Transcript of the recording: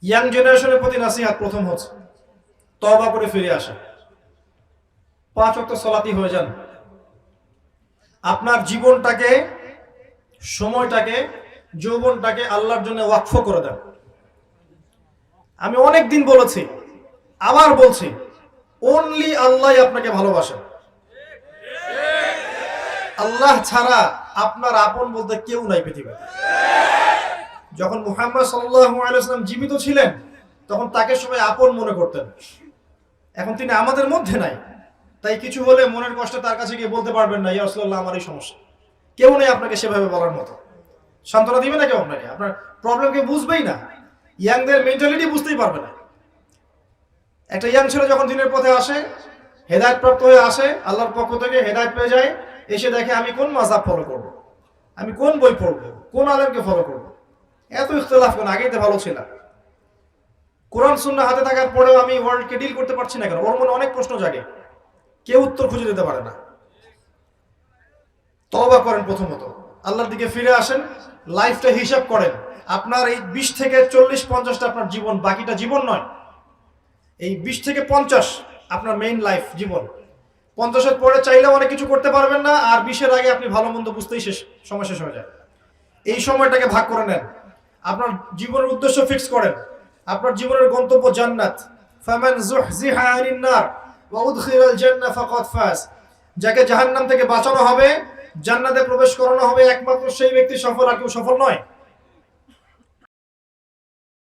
Young জেনারেশনের প্রতি নাসিহাত প্রথম হচ্ছে তওবা করে ফিরে আসা, 5 ওয়াক্ত সালাতি হয়ে যান, আপনার জীবনটাকে, সময়টাকে, যৌবনটাকে আল্লাহর জন্য ওয়াকফ করে দেন। আমি অনেক দিন বলেছি, আবার বলছি, অনলি আল্লাহ আপনাকে ভালোবাসেন। আল্লাহ ছাড়া আপনার আপন বলতে কেউ নাই পৃথিবীতে। যখন মুহাম্মদ সাল্লাল্লাহু আলাইহি ওয়াসাল্লাম জীবিত ছিলেন তখন তাকে সবাই আপন মনে করতেন। এখন তিনি আমাদের মধ্যে নাই, তাই কিছু হলে মনের কষ্ট তার কাছে গিয়ে বলতে পারবেন না, ইয়া রাসূলুল্লাহ আমার এই সমস্যা। কেউ নেই আপনাকে সেভাবে বলার মতো, সান্ত্বনা দিবে না কেউ আপনাকে, আপনার প্রবলেমকে বুঝবেই না, ইয়াংদের মেন্টালিটি বুঝতেই পারবে না। একটা ইয়াং ছেলে যখন দিনের পথে আসে, হেদায়েত প্রাপ্ত হয়ে আসে, আল্লাহর পক্ষ থেকে হেদায়েত পেয়ে যায়, এসে দেখে আমি কোন মাযহাব ফলো করব, আমি কোন বই পড়বো, কোন আলেমকে ফলো করব, এত ইখতিলাফ কেন, আগেই তো ভালো ছিল। কোরআন সুন্নাহ হাতে থাকার পরেও আমি ওয়ার্ল্ডকে ডিল করতে পারছি না কেন, ওর মনে অনেক প্রশ্ন জাগে, কেউ উত্তর খুঁজে দিতে পারে না। তওবা করেন, প্রথমত আল্লাহর দিকে ফিরে আসেন, লাইফটা হিসাব করেন। আপনার এই 20 থেকে 40-50টা আপনার জীবন, বাকিটা জীবন নয়। এই 20 থেকে 50 আপনার মেইন লাইফ জীবন। 50-এর পরে চাইলে অনেক কিছু করতে পারবেন না, আর 20-এর আগে আপনি ভালো মন্দ বুঝতেই সময় শেষ হয়ে যায়। এই সময়টাকে ভাগ করে নেন, আপনার জীবনের উদ্দেশ্য ফিক্স করেন। আপনার জীবনের গন্তব্য জান্নাত। ফামান যুহজিহা আনিন নার ওয়া উদখিলাল জান্নাহ ফাকাদ ফাজ। যাকে জাহান্নাম থেকে বাঁচানো হবে, জান্নাতে প্রবেশ করানো হবে, একমাত্র সেই ব্যক্তি সফল, আর কেউ সফল নয়।